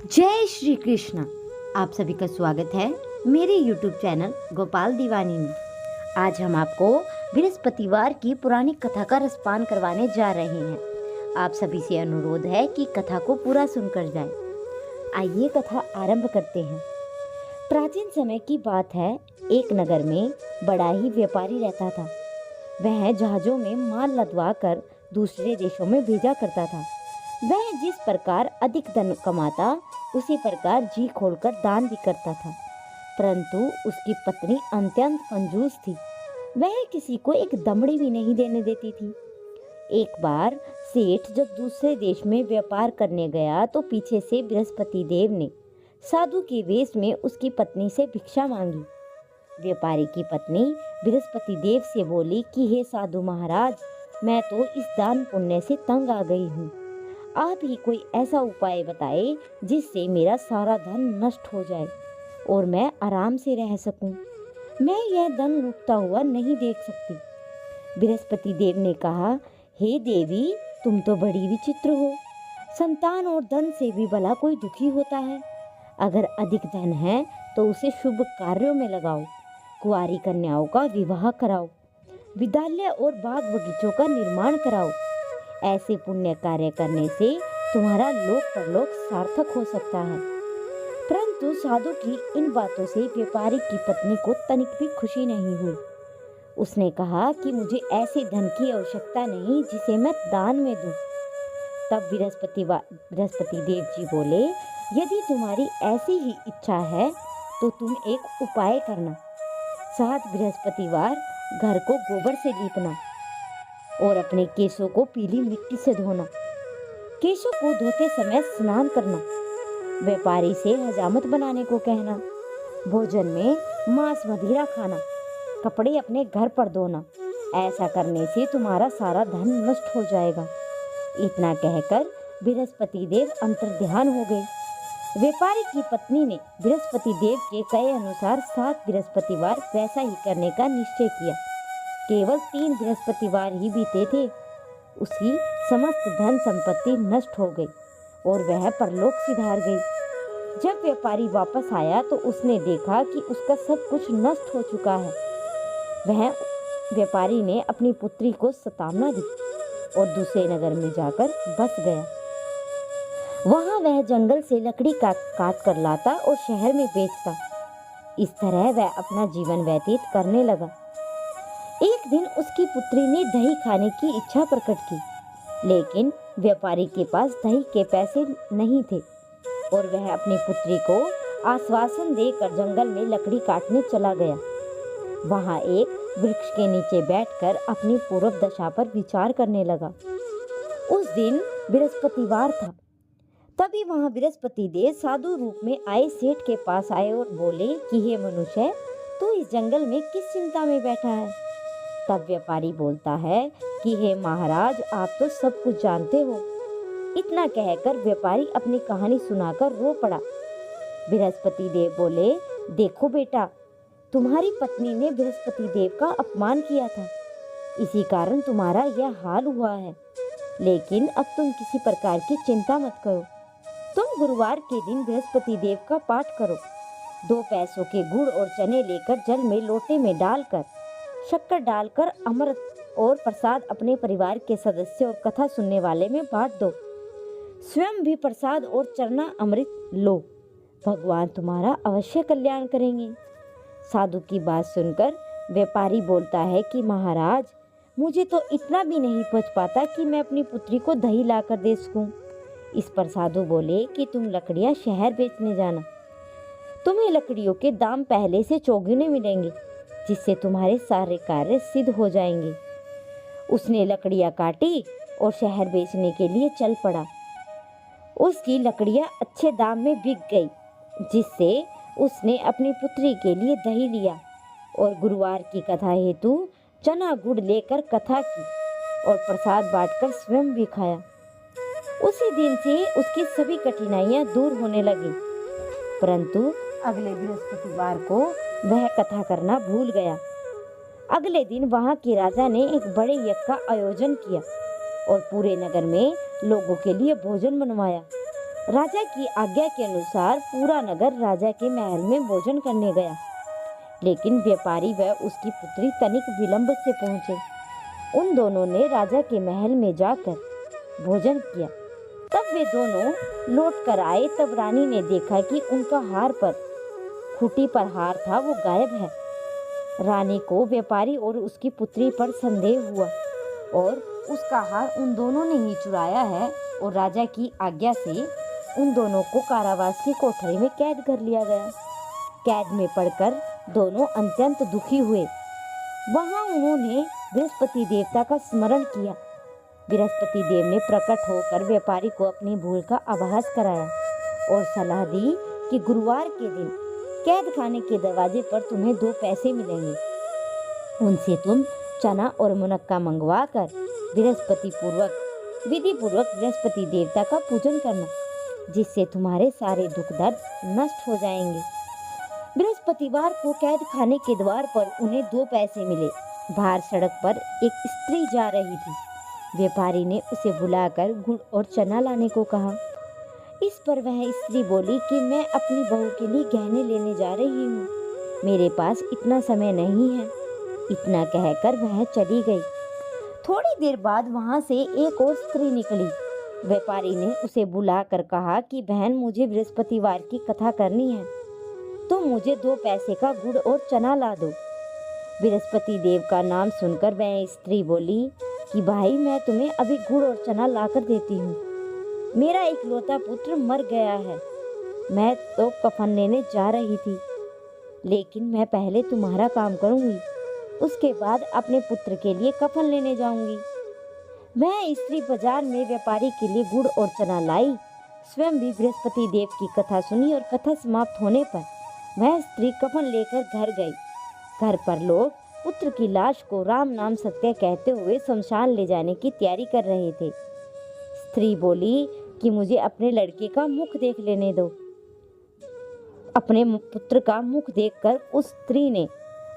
जय श्री कृष्ण। आप सभी का स्वागत है मेरे YouTube चैनल गोपाल दीवानी में। आज हम आपको बृहस्पतिवार की पुरानी कथा का रसपान करवाने जा रहे हैं। आप सभी से अनुरोध है कि कथा को पूरा सुनकर जाएं। आइए कथा आरंभ करते हैं। प्राचीन समय की बात है। एक नगर में बड़ा ही व्यापारी रहता था। वह जहाजों में माल लदवा कर दूसरे देशों में भेजा करता था। वह जिस प्रकार अधिक धन कमाता उसी प्रकार जी खोलकर दान भी करता था, परंतु उसकी पत्नी अत्यंत कंजूस थी। वह किसी को एक दमड़ी भी नहीं देने देती थी। एक बार सेठ जब दूसरे देश में व्यापार करने गया तो पीछे से बृहस्पति देव ने साधु के वेश में उसकी पत्नी से भिक्षा मांगी। व्यापारी की पत्नी बृहस्पति देव से बोली कि हे साधु महाराज, मैं तो इस दान पुण्य से तंग आ गई हूँ। आप ही कोई ऐसा उपाय बताए जिससे मेरा सारा धन नष्ट हो जाए और मैं आराम से रह सकूं। मैं यह धन लुटता हुआ नहीं देख सकती। बृहस्पति देव ने कहा, हे देवी, तुम तो बड़ी विचित्र हो। संतान और धन से भी भला कोई दुखी होता है। अगर अधिक धन है तो उसे शुभ कार्यों में लगाओ, कुंवारी कन्याओं का विवाह कराओ, विद्यालय और बाग बगीचों का निर्माण कराओ। ऐसे पुण्य कार्य करने से तुम्हारा लोक परलोक सार्थक हो सकता है। परंतु साधु की इन बातों से व्यापारी की पत्नी को तनिक भी खुशी नहीं हुई। उसने कहा कि मुझे ऐसे धन की आवश्यकता नहीं जिसे मैं दान में दूं। तब बृहस्पति देव जी बोले, यदि तुम्हारी ऐसी ही इच्छा है तो तुम एक उपाय करना। 7 बृहस्पतिवार घर को गोबर से लीपना और अपने केशों को पीली मिट्टी से धोना। केशों को धोते समय स्नान करना। व्यापारी से हजामत बनाने को कहना। भोजन में मांस मदिरा खाना। कपड़े अपने घर पर धोना। ऐसा करने से तुम्हारा सारा धन नष्ट हो जाएगा। इतना कहकर बृहस्पति देव अंतर्ध्यान हो गए। व्यापारी की पत्नी ने बृहस्पति देव के कहे अनुसार 7 बृहस्पतिवार वैसा ही करने का निश्चय किया। केवल 3 बृहस्पतिवार ही बीते थे, उसकी समस्त धन संपत्ति नष्ट हो गई और वह परलोक सिधार गई। जब व्यापारी वापस आया तो उसने देखा कि उसका सब कुछ नष्ट हो चुका है। वह व्यापारी ने अपनी पुत्री को सतावना दी और दूसरे नगर में जाकर बस गया। वहां वह जंगल से लकड़ी काट कर लाता और शहर में बेचता। इस तरह वह अपना जीवन व्यतीत करने लगा। एक दिन उसकी पुत्री ने दही खाने की इच्छा प्रकट की, लेकिन व्यापारी के पास दही के पैसे नहीं थे और वह अपनी पुत्री को आश्वासन देकर जंगल में लकड़ी काटने चला गया। वहां एक वृक्ष के नीचे बैठकर अपनी पूर्व दशा पर विचार करने लगा। उस दिन बृहस्पतिवार था। तभी वहां बृहस्पति देव साधु रूप में आए सेठ के पास आए और बोले कि हे मनुष्य, तू इस जंगल में किस चिंता में बैठा है? तब व्यापारी बोलता है कि हे महाराज, आप तो सब कुछ जानते हो। इतना कहकर व्यापारी अपनी कहानी सुनाकर रो पड़ा। बृहस्पति देव बोले, देखो बेटा, तुम्हारी पत्नी ने बृहस्पति देव का अपमान किया था, इसी कारण तुम्हारा यह हाल हुआ है। लेकिन अब तुम किसी प्रकार की चिंता मत करो। तुम गुरुवार के दिन बृहस्पति देव का पाठ करो। 2 पैसों के गुड़ और चने लेकर जल में लोटे में डालकर शक्कर डालकर अमृत और प्रसाद अपने परिवार के सदस्य और कथा सुनने वाले में बांट दो। स्वयं भी प्रसाद और चरना अमृत लो। भगवान तुम्हारा अवश्य कल्याण करेंगे। साधु की बात सुनकर व्यापारी बोलता है कि महाराज, मुझे तो इतना भी नहीं बच पाता कि मैं अपनी पुत्री को दही लाकर दे सकूं। इस पर साधु बोले कि तुम लकड़ियां शहर बेचने जाना। तुम्हें लकड़ियों के दाम पहले से चौगुने मिलेंगे, जिससे तुम्हारे सारे कार्य सिद्ध हो जाएंगे। उसने लकड़ियां काटी और शहर बेचने के लिए चल पड़ा। उसकी लकड़ियां अच्छे दाम में बिक गई, जिससे उसने अपनी पुत्री के लिए दही लिया और गुरुवार की कथा हेतु चना गुड़ लेकर कथा की और प्रसाद बांटकर स्वयं भी खाया। उसी दिन से उसकी सभी कठिनाइयां दूर होने लगी। परंतु अगले बृहस्पतिवार को वह कथा करना भूल गया। अगले दिन वहां के राजा ने एक बड़े यज्ञ का आयोजन किया और पूरे नगर में लोगों के लिए भोजन बनवाया। राजा की आज्ञा के अनुसार पूरा नगर राजा के महल में भोजन करने गया, लेकिन व्यापारी व उसकी पुत्री तनिक विलंब से पहुंचे। उन दोनों ने राजा के महल में जाकर भोजन किया। तब वे दोनों लौट कर आए, तब रानी ने देखा कि उनका हार पर खूंटी पर हार था, वो गायब है। रानी को व्यापारी और उसकी पुत्री पर संदेह हुआ और उसका हार उन दोनों ने ही चुराया है, और राजा की आज्ञा से उन दोनों को कारावास की कोठरी में कैद कर लिया गया। कैद में पड़कर दोनों अत्यंत दुखी हुए। वहां उन्होंने बृहस्पति देवता का स्मरण किया। बृहस्पति देव ने प्रकट होकर व्यापारी को अपनी भूल का आभास कराया और सलाह दी कि गुरुवार के दिन कैद खाने के दरवाजे पर तुम्हें 2 पैसे मिलेंगे। उनसे तुम चना और मुनक्का मंगवा कर विधि पूर्वक बृहस्पति देवता का पूजन करना, जिससे तुम्हारे सारे दुख दर्द नष्ट हो जाएंगे। बृहस्पतिवार को कैद खाने के द्वार पर उन्हें 2 पैसे मिले। बाहर सड़क पर एक स्त्री जा रही थी। व्यापारी ने उसे बुलाकर गुड़ और चना लाने को कहा। इस पर वह स्त्री बोली कि मैं अपनी बहू के लिए गहने लेने जा रही हूँ, मेरे पास इतना समय नहीं है। इतना कहकर वह चली गई। थोड़ी देर बाद वहां से एक और स्त्री निकली। व्यापारी ने उसे बुलाकर कहा कि बहन, मुझे बृहस्पतिवार की कथा करनी है, तो मुझे 2 पैसे का गुड़ और चना ला दो। बृहस्पति देव का नाम सुनकर वह स्त्री बोली कि भाई, मैं तुम्हें अभी गुड़ और चना लाकर देती हूँ। मेरा इकलौता पुत्र मर गया है। मैं तो कफन लेने जा रही थी, लेकिन मैं पहले तुम्हारा काम करूँगी, उसके बाद अपने पुत्र के लिए कफन लेने जाऊंगी। वह स्त्री बाजार में व्यापारी के लिए गुड़ और चना लाई। स्वयं भी बृहस्पति देव की कथा सुनी और कथा समाप्त होने पर वह स्त्री कफन लेकर घर गई। घर पर लोग पुत्र की लाश को राम नाम सत्य कहते हुए शमशान ले जाने की तैयारी कर रहे थे। स्त्री बोली कि मुझे अपने लड़के का मुख देख लेने दो। अपने पुत्र का मुख देखकर उस स्त्री ने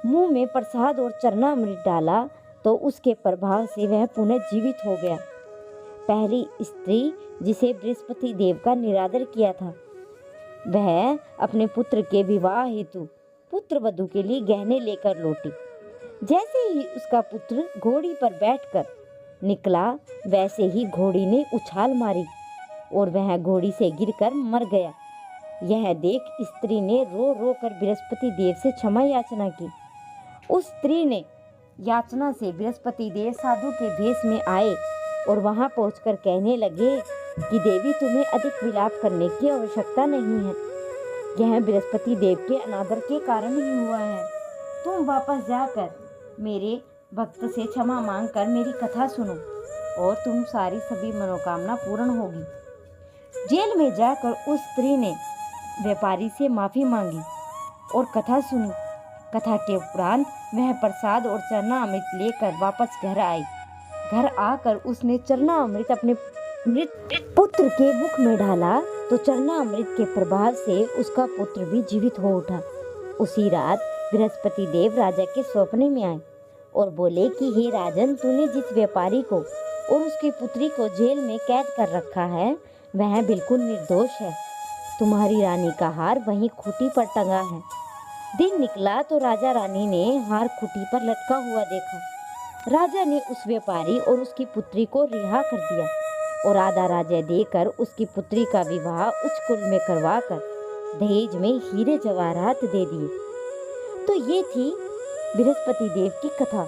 मुंह में प्रसाद और चरणामृत डाला, तो उसके प्रभाव से वह पुनः जीवित हो गया। पहली स्त्री जिसे बृहस्पति देव का निरादर किया था, वह अपने पुत्र के विवाह हेतु पुत्र वधू के लिए गहने लेकर लौटी। जैसे ही उसका पुत्र घोड़ी पर बैठकर निकला, वैसे ही घोड़ी ने उछाल मारी और वह घोड़ी से गिरकर मर गया। यह देख स्त्री ने रो रो कर बृहस्पति देव से क्षमा याचना की। उस स्त्री ने याचना से बृहस्पति देव साधु के भेष में आए और वहां पहुंचकर कहने लगे कि देवी, तुम्हें अधिक विलाप करने की आवश्यकता नहीं है। यह बृहस्पति देव के अनादर के कारण ही हुआ है। तुम वापस जाकर मेरे भक्त से क्षमा मांगकर मेरी कथा सुनो और तुम सारी सभी मनोकामना पूर्ण होगी। जेल में जाकर उस स्त्री ने व्यापारी से माफी मांगी और कथा सुनी। कथा के उपरांत वह प्रसाद और चरणामृत लेकर वापस घर आई। घर आकर उसने चरणामृत अपने मृत पुत्र के मुख में डाला, तो चरणामृत के प्रभाव से उसका पुत्र भी जीवित हो उठा। उसी रात बृहस्पति देव राजा के स्वप्न में आए और बोले कि हे राजन, तूने जिस व्यापारी को और उसकी पुत्री को जेल में कैद कर रखा है, वह बिल्कुल निर्दोष है। तुम्हारी रानी का हार वहीं खूंटी पर टंगा है। दिन निकला तो राजा रानी ने हार खूंटी पर लटका हुआ देखा। राजा ने उस व्यापारी और उसकी पुत्री को रिहा कर दिया और आधा राज्य देकर उसकी पुत्री का विवाह उच्च कुल में करवाकर दहेज में हीरे जवाहरात दे दिए। तो ये थी बृहस्पति देव की कथा।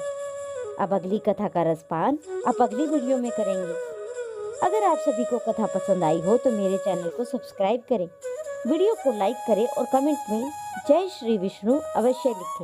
अब अगली कथा का रसपान आप अगली वीडियो में करेंगे। अगर आप सभी को कथा पसंद आई हो तो मेरे चैनल को सब्सक्राइब करें, वीडियो को लाइक करें और कमेंट में जय श्री विष्णु अवश्य लिखें।